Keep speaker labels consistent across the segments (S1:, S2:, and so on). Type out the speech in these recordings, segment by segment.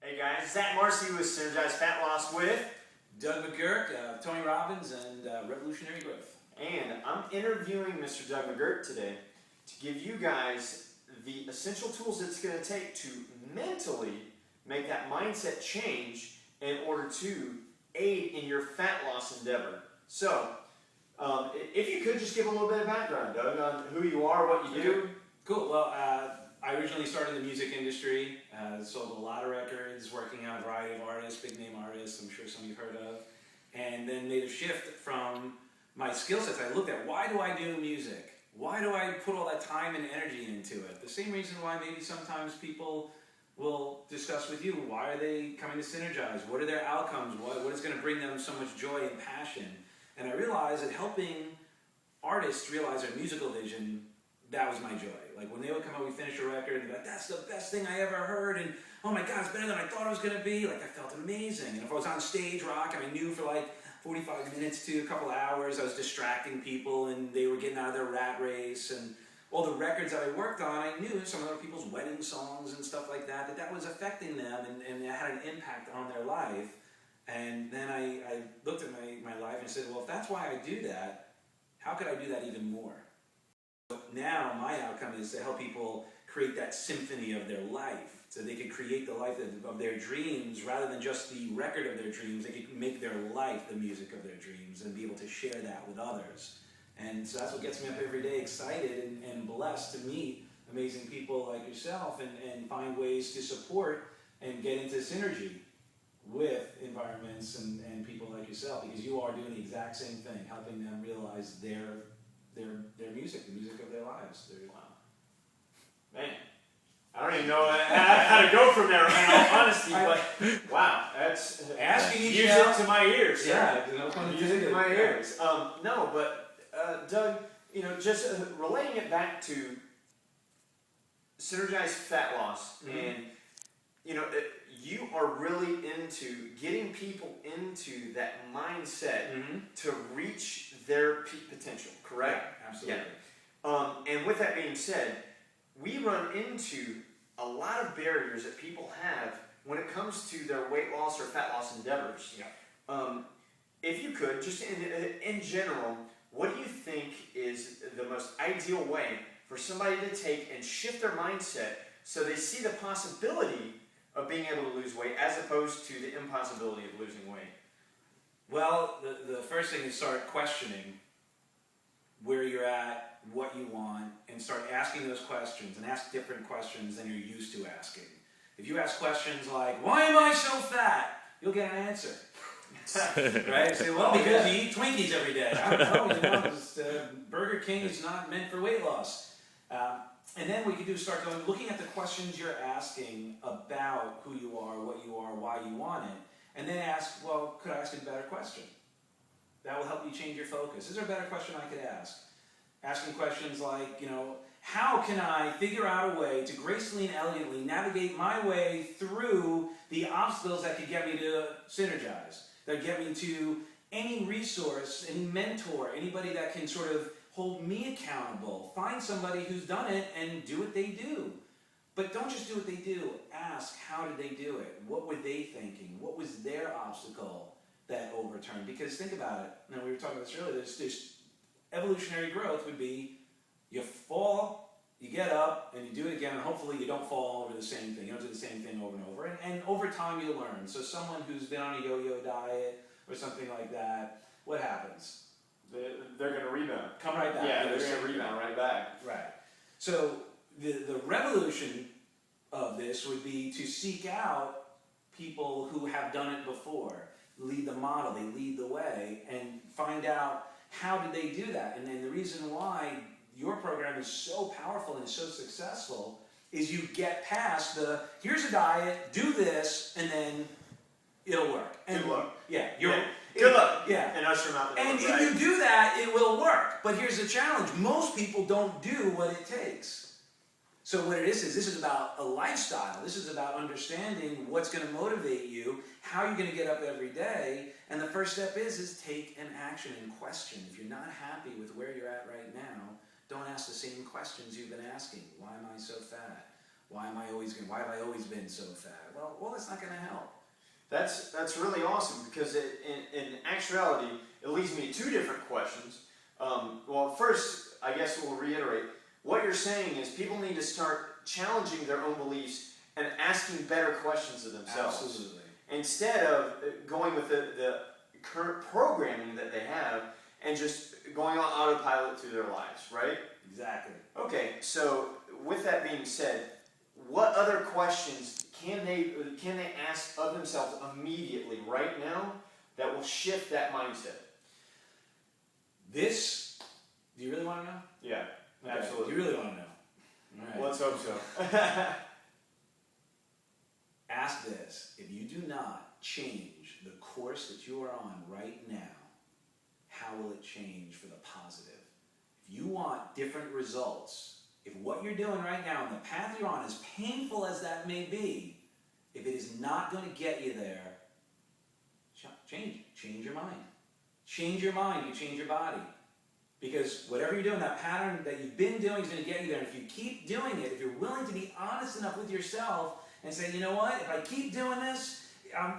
S1: Hey guys, Zach Marcy with Synergize Fat Loss with
S2: Doug McGuirk, Tony Robbins, and Revolutionary Growth.
S1: And I'm interviewing Mr. Doug McGuirk today to give you guys the essential tools it's going to take to mentally make that mindset change in order to aid in your fat loss endeavor. So, if you could just give a little bit of background, Doug, on who you are, what you do.
S2: Cool. Well, I originally started in the music industry, sold a lot of records, working on a variety of artists, big name artists, I'm sure some you've heard of, and then made a shift from my skill sets. I looked at, why do I do music? Why do I put all that time and energy into it? The same reason why maybe sometimes people will discuss with you, why are they coming to Synergize? What are their outcomes? What is going to bring them so much joy and passion? And I realized that helping artists realize their musical vision, that was my joy. Like when they would come out, we finish a record, and they'd be like, that's the best thing I ever heard, and oh my God, it's better than I thought it was going to be. Like I felt amazing. And if I was on stage rocking, I knew for like 45 minutes to a couple of hours, I was distracting people, and they were getting out of their rat race, and all the records that I worked on, I knew some of other people's wedding songs and stuff like that, that was affecting them, and it had an impact on their life. And then I looked at my life and said, well, if that's why I do that, how could I do that even more? Now my outcome is to help people create that symphony of their life, so they could create the life of their dreams rather than just the record of their dreams. They could make their life the music of their dreams and be able to share that with others. And so that's what gets me up every day, excited and blessed to meet amazing people like yourself and find ways to support and get into synergy with environments and people like yourself, because you are doing the exact same thing, helping them realize their music, the music of their lives.
S1: Wow. Man, I don't even know how to go from there, in all honesty, but wow, that's
S2: asking
S1: music to my ears.
S2: Yeah,
S1: music to my ears. No, but Doug, just relaying it back to Synergize Fat Loss, and you are really into getting people into that mindset to reach their peak potential, correct?
S2: Yeah, absolutely.
S1: Yeah. And with that being said, we run into a lot of barriers that people have when it comes to their weight loss or fat loss endeavors.
S2: Yeah.
S1: If you could, just in general, what do you think is the most ideal way for somebody to take and shift their mindset so they see the possibility of being able to lose weight as opposed to the impossibility of losing weight?
S2: Well, the first thing is start questioning where you're at, what you want, and start asking those questions, and ask different questions than you're used to asking. If you ask questions like, why am I so fat? You'll get an answer. Right? Say, well, because you eat Twinkies every day. I don't know, Burger King is not meant for weight loss. And then what you can do is start looking at the questions you're asking about who you are, what you are, why you want it, and then ask, well, could I ask a better question? That will help you change your focus. Is there a better question I could ask? Asking questions like, how can I figure out a way to gracefully and elegantly navigate my way through the obstacles that could get me to Synergize, that get me to any resource, any mentor, anybody that can sort of hold me accountable. Find somebody who's done it and do what they do. But don't just do what they do. Ask, how did they do it? What were they thinking? What was their obstacle that overturned? Because think about it. We were talking about this earlier. There's evolutionary growth would be you fall, you get up, and you do it again, and hopefully you don't fall over the same thing. You don't do the same thing over and over. And over time you learn. So someone who's been on a yo-yo diet or something like that, what happens?
S1: They're going to rebound.
S2: Come right back.
S1: Yeah, they're going to rebound right back.
S2: Right. So the revolution of this would be to seek out people who have done it before, lead the model, they lead the way, and find out how did they do that. And then the reason why your program is so powerful and so successful is you get past here's a diet, do this, and then it'll work.
S1: Good luck.
S2: Yeah.
S1: Good luck.
S2: Yeah.
S1: And usher them out the door.
S2: And if you do that, it will work. But here's the challenge. Most people don't do what it takes. So what it is this is about a lifestyle. This is about understanding what's going to motivate you, how you're going to get up every day. And the first step is take an action and question. If you're not happy with where you're at right now, don't ask the same questions you've been asking. Why am I so fat? Why have I always been so fat? Well, that's not going to help.
S1: That's really awesome because in actuality, it leads me to two different questions. Well, first, I guess we'll reiterate. What you're saying is people need to start challenging their own beliefs and asking better questions of themselves.
S2: Absolutely.
S1: Instead of going with the current programming that they have and just going on autopilot through their lives, right?
S2: Exactly.
S1: Okay, so with that being said, what other questions can they ask of themselves immediately right now that will shift that mindset?
S2: Do you really want to know?
S1: Yeah,
S2: Okay.
S1: absolutely.
S2: Do you really want to know? All right.
S1: Let's hope so.
S2: Ask this: if you do not change the course that you are on right now, how will it change for the positive? If you want different results, if what you're doing right now and the path you're on, as painful as that may be, if it is not going to get you there, change your mind. Change your mind, you change your body. Because whatever you're doing, that pattern that you've been doing is going to get you there. And if you keep doing it, if you're willing to be honest enough with yourself and say, you know what, if I keep doing this,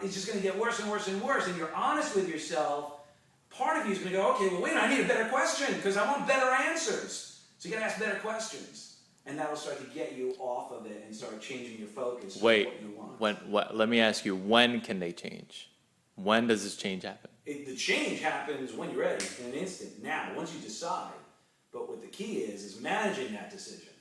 S2: it's just going to get worse and worse and worse, and you're honest with yourself, part of you is going to go, okay, well, wait a minute, I need a better question because I want better answers. So you got to ask better questions. And that'll start to get you off of it and start changing your focus to what you want.
S3: Let me ask you, when can they change? When does this change happen?
S2: The change happens when you're ready, in an instant, now, once you decide. But what the key is managing that decision.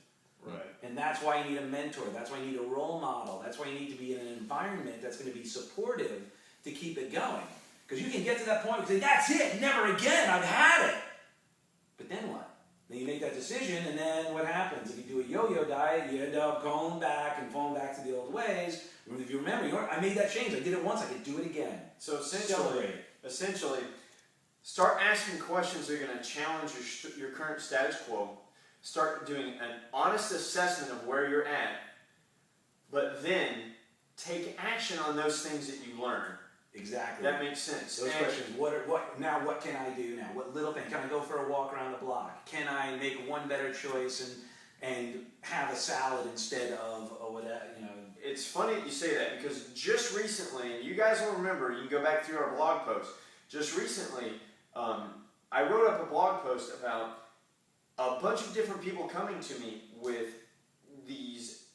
S1: Right.
S2: And that's why you need a mentor. That's why you need a role model. That's why you need to be in an environment that's going to be supportive to keep it going. Because you can get to that point and say, that's it, never again, I've had it. But then what? Then you make that decision, and then what happens? If you do a yo-yo diet, you end up going back and falling back to the old ways. If you remember, I made that change. I did it once, I could do it again.
S1: So essentially, start asking questions that are going to challenge your current status quo. Start doing an honest assessment of where you're at, but then take action on those things that you learn.
S2: Exactly.
S1: That makes sense.
S2: Those questions. What can I do now? What little thing? Can I go for a walk around the block? Can I make one better choice and have a salad instead of whatever, you know?
S1: It's funny that you say that because just recently, and you guys will remember, you can go back through our blog post. Just recently, I wrote up a blog post about a bunch of different people coming to me with these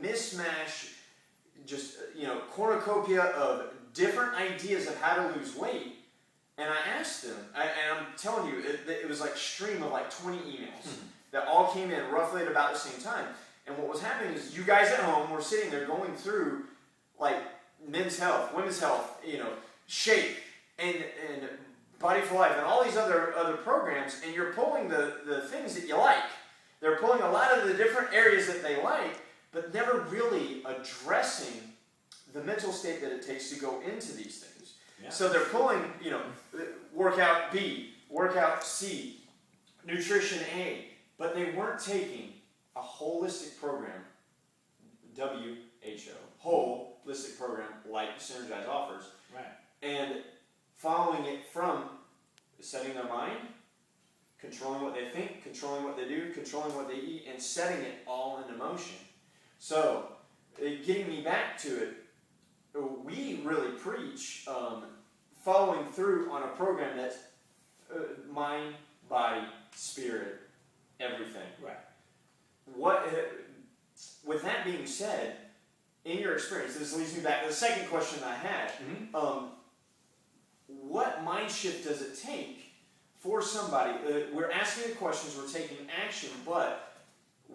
S1: mismatched, cornucopia of different ideas of how to lose weight. And I asked them, and I'm telling you, it was like a stream of like 20 emails that all came in roughly at about the same time. And what was happening is you guys at home were sitting there going through like men's health, women's health, shape, and Body for Life, and all these other programs, and you're pulling the things that you like. They're pulling a lot of the different areas that they like, but never really addressing the mental state that it takes to go into these things. Yeah. So they're pulling, workout B, workout C, nutrition A, but they weren't taking a holistic program, WHO, holistic program like Synergize offers,
S2: right, and
S1: following it from setting their mind, controlling what they think, controlling what they do, controlling what they eat, and setting it all into motion. So, getting me back to it, we really preach following through on a program that's mind, body, spirit, everything.
S2: Right.
S1: With that being said, in your experience, this leads me back to the second question I had. Mm-hmm. What mind shift does it take for somebody? We're asking the questions, we're taking action, but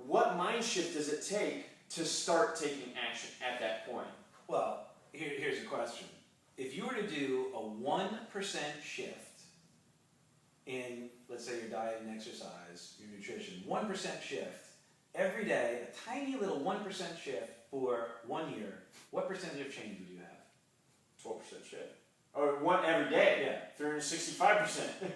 S1: what mind shift does it take to start taking action at that point?
S2: Well, here's a question. If you were to do a 1% shift in, let's say, your diet and exercise, your nutrition, 1% shift every day, a tiny little 1% shift for 1 year, what percentage of change would you have?
S1: 12% shift. Or one every day?
S2: Yeah.
S1: 365%.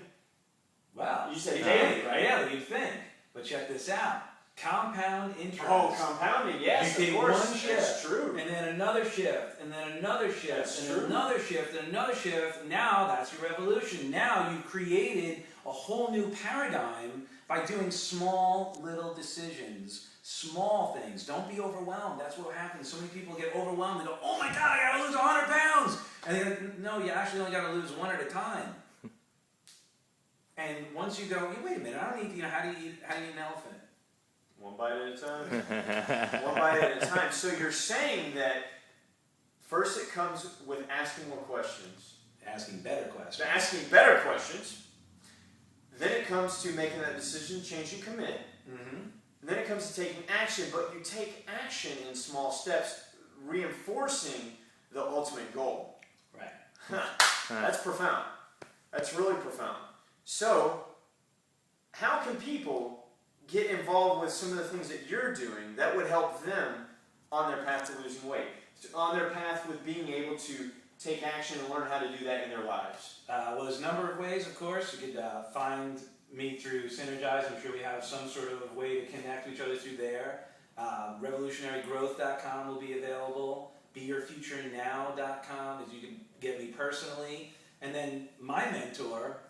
S2: Wow.
S1: You said daily, right?
S2: Yeah, you'd think. But check this out. Compound interest.
S1: Oh, compounding, yes,
S2: you
S1: of
S2: take
S1: course.
S2: one shift,
S1: that's true.
S2: and then another shift, and then another shift,
S1: that's
S2: and
S1: true.
S2: another shift, and another shift. Now that's your revolution. Now you've created a whole new paradigm by doing small little decisions, small things. Don't be overwhelmed. That's what happens. So many people get overwhelmed. They go, oh my God, I gotta lose 100 pounds. And they're like, no, you actually only gotta lose one at a time. And once you go, wait a minute, I don't need, how do you eat an elephant?
S1: One bite at a time. One bite at a time. So you're saying that first it comes with asking more questions.
S2: Asking better questions.
S1: Asking better questions. Then it comes to making that decision, change, and commit.
S2: Mm-hmm.
S1: And then it comes to taking action, but you take action in small steps, reinforcing the ultimate goal.
S2: Right.
S1: That's profound. That's really profound. So, how can people get involved with some of the things that you're doing that would help them on their path to losing weight? On their path with being able to take action and learn how to do that in their lives?
S2: Well, there's a number of ways, of course. You could find me through Synergize. I'm sure we have some sort of way to connect with each other through there. Revolutionarygrowth.com will be available. BeYourFutureNow.com is you can get me personally. And then my mentor,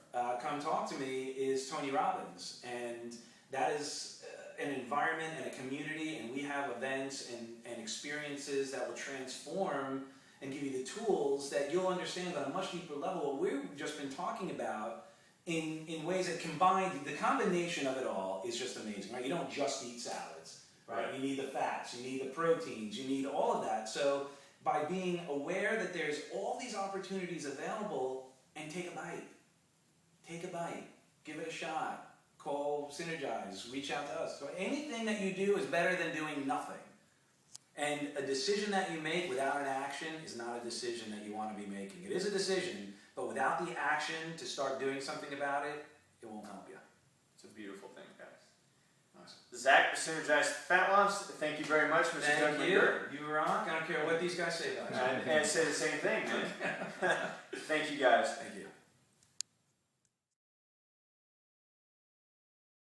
S2: come talk to me, is Tony Robbins. And that is an environment and a community, and we have events and experiences that will transform and give you the tools that you'll understand on a much deeper level what we've just been talking about in ways that combine, the combination of it all is just amazing, right? You don't just eat salads, right? You need the fats, you need the proteins, you need all of that. So by being aware that there's all these opportunities available, and take a bite. Take a bite. Give it a shot. Call Synergize. Reach out to us. So anything that you do is better than doing nothing. And a decision that you make without an action is not a decision that you want to be making. It is a decision, but without the action to start doing something about it, it won't help you.
S1: It's a beautiful thing, guys.
S2: Awesome.
S1: Zach, Synergize Fat Loss, thank you very much, Mr.
S2: Thank
S1: Doug
S2: you.
S1: McGuirk.
S2: You rock. I don't care what these guys say about you.
S1: And say the same thing, man. Thank you, guys.
S2: Thank you.